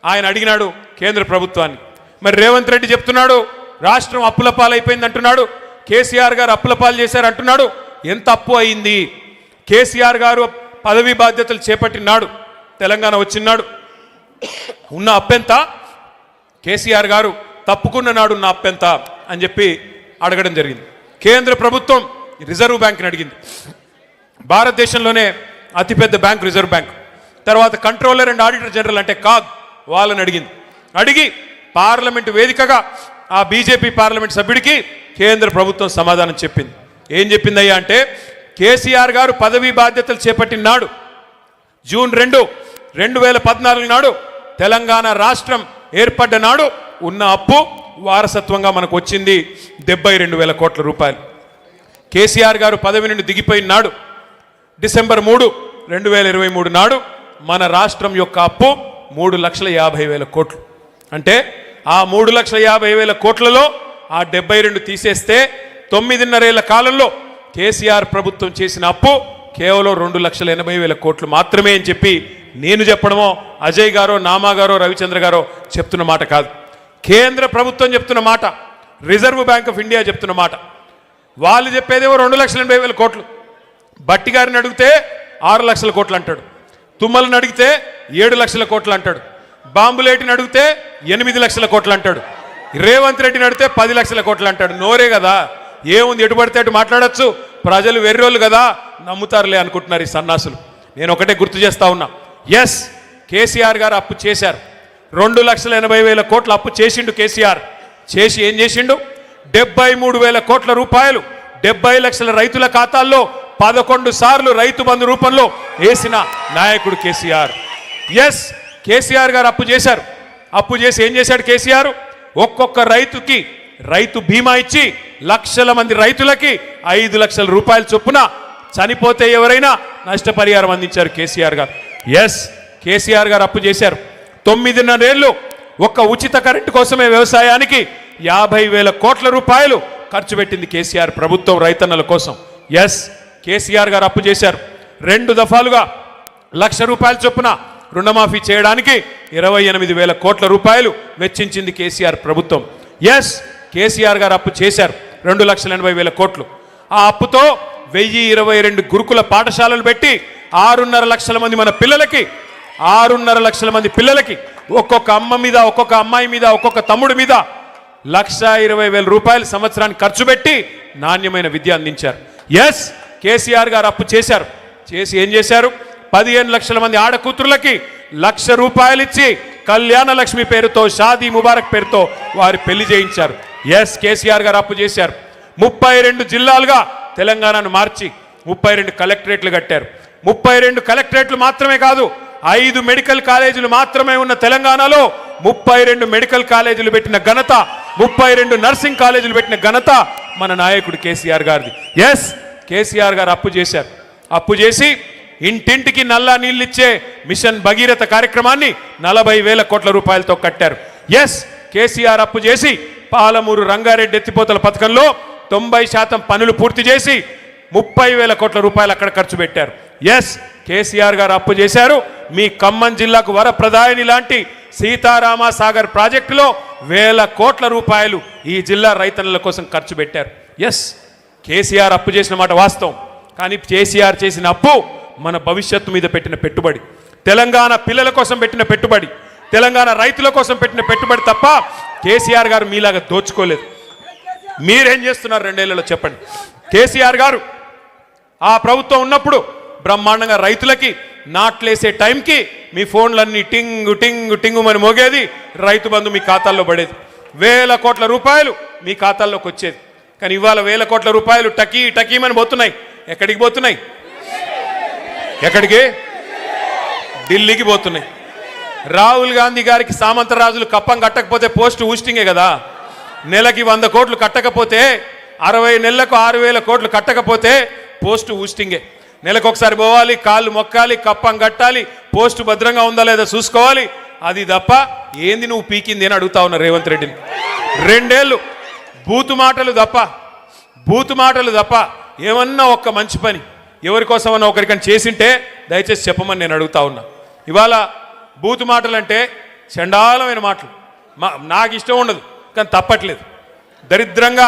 ఆయన అడిగినాడు కేంద్ర ప్రభుత్వాన్ని. మరి రేవంత్ రెడ్డి చెప్తున్నాడు రాష్ట్రం అప్పుల పాలైపోయింది అంటున్నాడు, కేసీఆర్ గారు అప్పుల పాలు చేశారు అంటున్నాడు. ఎంత అప్పు అయింది? కేసీఆర్ గారు పదవి బాధ్యతలు చేపట్టినాడు, తెలంగాణ వచ్చినాడు, ఉన్న అప్పెంత? కేసీఆర్ గారు తప్పుకున్న నాడు ఉన్న అప్పెంత అని చెప్పి అడగడం జరిగింది. కేంద్ర ప్రభుత్వం రిజర్వ్ బ్యాంక్ని అడిగింది. భారతదేశంలోనే అతిపెద్ద బ్యాంక్ రిజర్వ్ బ్యాంక్. తర్వాత కంట్రోలర్ అండ్ ఆడిటర్ జనరల్ అంటే కాగ్ వాళ్ళని అడిగింది. అడిగి పార్లమెంటు వేదికగా ఆ బీజేపీ పార్లమెంట్ సభ్యుడికి కేంద్ర ప్రభుత్వం సమాధానం చెప్పింది. ఏం చెప్పిందయ్యా అంటే, కేసీఆర్ గారు పదవీ బాధ్యతలు చేపట్టిన నాడు జూన్ 2, 2014 నాడు తెలంగాణ రాష్ట్రం ఏర్పడ్డ నాడు ఉన్న అప్పు వారసత్వంగా మనకు వచ్చింది 72,000 కోట్ల రూపాయలు. కేసీఆర్ గారు పదవి నుండి దిగిపోయిన నాడు డిసెంబర్ 3, 2023 నాడు మన రాష్ట్రం యొక్క అప్పు 3,50,000 కోట్లు. అంటే ఆ 3,50,000 కోట్లలో ఆ 72 తీసేస్తే 9.5 ఏళ్ల కాలంలో కేసీఆర్ ప్రభుత్వం చేసిన అప్పు కేవలం 2,80,000 కోట్లు మాత్రమే అని చెప్పి నేను చెప్పడమో, అజయ్ గారో, నామా గారో, రవిచంద్ర గారో చెప్తున్న మాట కాదు. కేంద్ర ప్రభుత్వం చెప్తున్న మాట, రిజర్వ్ బ్యాంక్ ఆఫ్ ఇండియా చెప్తున్న మాట. వాళ్ళు చెప్పేదేమో 2,80,000 కోట్లు. బట్టి గారిని అడిగితే 6 లక్షల కోట్లు అంటాడు, తుమ్మలను అడిగితే 7 లక్షల కోట్లు అంటాడు, బాంబులేటిని అడిగితే 8 లక్షల కోట్లు అంటాడు, రేవంత్ రెడ్డిని అడిగితే 10 లక్షల కోట్లు అంటాడు. నోరే కదా, ఏముంది, ఎటు పడితే అటు మాట్లాడచ్చు, ప్రజలు వెర్రోళ్ళు కదా, నమ్ముతారులే అనుకుంటున్నారు ఈ సన్నాసులు. నేను ఒకటే గుర్తు చేస్తా ఉన్నా, ఎస్ కేసీఆర్ గారు అప్పు చేశారు. 2,80,000 కోట్ల అప్పు చేసిండు కేసీఆర్. చేసి ఏం చేసిండు? 73,000 కోట్ల రూపాయలు 70 లక్షల రైతుల ఖాతాల్లో 11 సార్లు రైతు బంధు రూపంలో వేసిన నాయకుడు కేసీఆర్. ఎస్ కేసీఆర్ గారు అప్పు చేశారు. అప్పు చేసి ఏం చేశాడు కేసీఆర్? ఒక్కొక్క రైతుకి రైతు బీమా ఇచ్చి లక్షల మంది రైతులకి 5 లక్షల రూపాయల చొప్పున చనిపోతే ఎవరైనా నష్టపరిహారం అందించారు కేసీఆర్ గారు. ఎస్ కేసీఆర్ గారు అప్పు చేశారు. 9.5 ఏళ్ళు ఒక్క ఉచిత కరెంటు కోసమే వ్యవసాయానికి 50,000 కోట్ల రూపాయలు ఖర్చు పెట్టింది కేసీఆర్ ప్రభుత్వం రైతన్నల కోసం. ఎస్ కేసీఆర్ గారు అప్పు చేశారు. 2 దఫాలుగా 1,00,000 రూపాయల చొప్పున రుణమాఫీ చేయడానికి 28,000 కోట్ల రూపాయలు వెచ్చించింది కేసీఆర్ ప్రభుత్వం. ఎస్ కేసీఆర్ గారు అప్పు చేశారు 2,80,000 కోట్లు. ఆ అప్పుతో 1,022 గురుకుల పాఠశాలలు పెట్టి 6.5 లక్షల మంది మన పిల్లలకి 6.5 లక్షల మంది పిల్లలకి ఒక్కొక్క అమ్మ మీద, ఒక్కొక్క అమ్మాయి మీద, ఒక్కొక్క తమ్ముడి మీద 1,20,000 రూపాయలు సంవత్సరానికి ఖర్చు పెట్టి నాణ్యమైన విద్య అందించారు. ఎస్ కేసీఆర్ గారు అప్పు చేశారు. చేసి ఏం చేశారు? 15 లక్షల మంది ఆడకూతురులకి 1,00,000 రూపాయలు ఇచ్చి కళ్యాణ లక్ష్మి పేరుతో, షాదీ ముబారక్ పేరుతో వారి పెళ్లి చేయించారు. ఎస్ కేసీఆర్ గారు అప్పు చేశారు. 32 జిల్లాలుగా తెలంగాణను మార్చి 32 కలెక్టరేట్లు కట్టారు. 32 కలెక్టరేట్లు మాత్రమే కాదు, 5 మెడికల్ కాలేజీలు మాత్రమే ఉన్న తెలంగాణలో 32 మెడికల్ కాలేజీలు పెట్టిన ఘనత, 32 నర్సింగ్ కాలేజీలు పెట్టిన ఘనత మన నాయకుడు కేసీఆర్ గారిది. ఎస్ కేసీఆర్ గారు అప్పు చేశారు. అప్పు చేసి ఇంటింటికి నల్లా నీళ్ళిచ్చే మిషన్ భగీరథ కార్యక్రమాన్ని 40,000 కోట్ల రూపాయలతో కట్టారు. ఎస్ కేసీఆర్ అప్పు చేసి పాలమూరు రంగారెడ్డి ఎత్తిపోతల పథకంలో 90% పనులు పూర్తి చేసి 30,000 కోట్ల రూపాయలు అక్కడ ఖర్చు పెట్టారు. ఎస్ కేసీఆర్ గారు అప్పు చేశారు. మీ ఖమ్మం జిల్లాకు వరప్రదాయని లాంటి సీతారామ సాగర్ ప్రాజెక్టులో 1,000 కోట్ల రూపాయలు ఈ జిల్లా రైతన్నల కోసం ఖర్చు పెట్టారు. ఎస్ కేసీఆర్ అప్పు చేసిన మాట వాస్తవం. కానీ కేసీఆర్ చేసిన అప్పు మన భవిష్యత్తు మీద పెట్టిన పెట్టుబడి, తెలంగాణ పిల్లల కోసం పెట్టిన పెట్టుబడి, తెలంగాణ రైతుల కోసం పెట్టిన పెట్టుబడి తప్ప కేసీఆర్ గారు మీలాగా దోచుకోలేదు. మీరేం చేస్తున్నారు 2 ఏళ్లలో చెప్పండి. కేసీఆర్ గారు ఆ ప్రభుత్వం ఉన్నప్పుడు బ్రహ్మాండంగా రైతులకి నాట్లేసే టైంకి మీ ఫోన్లన్నీ టింగు టింగు టింగు అని మోగేది, రైతు బంధు మీ ఖాతాల్లో పడేది, 1,000 కోట్ల రూపాయలు మీ ఖాతాల్లోకి వచ్చేది. కానీ ఇవాళ 1,000 కోట్ల రూపాయలు టకీ టకీమని పోతున్నాయి. ఎక్కడికి పోతున్నాయి? ఎక్కడికి? ఢిల్లీకి పోతున్నాయి. రాహుల్ గాంధీ గారికి సామంతరాజులు కప్పం కట్టకపోతే పోస్ట్ ఊస్టింగే కదా. నెలకి 100 కోట్లు కట్టకపోతే, 60 నెలలకు 6,000 కోట్లు కట్టకపోతే పోస్ట్ ఊస్టింగే. నెలకు ఒకసారి పోవాలి, కాళ్ళు మొక్కాలి, కప్పం కట్టాలి, పోస్టు భద్రంగా ఉందా లేదా చూసుకోవాలి. అది తప్ప ఏంది నువ్వు పీకింది అని అడుగుతా ఉన్నా రేవంత్ రెడ్డిని. 2 ఏళ్ళు బూతు మాటలు తప్ప ఏమన్నా ఒక్క మంచి పని ఎవరికోసమన్నా ఒకరికని చేసింటే దయచేసి చెప్పమని నేను అడుగుతా ఉన్నా. ఇవాళ బూతు మాటలంటే చండాలమైన మాటలు నాకు ఇష్టం ఉండదు కానీ తప్పట్లేదు దరిద్రంగా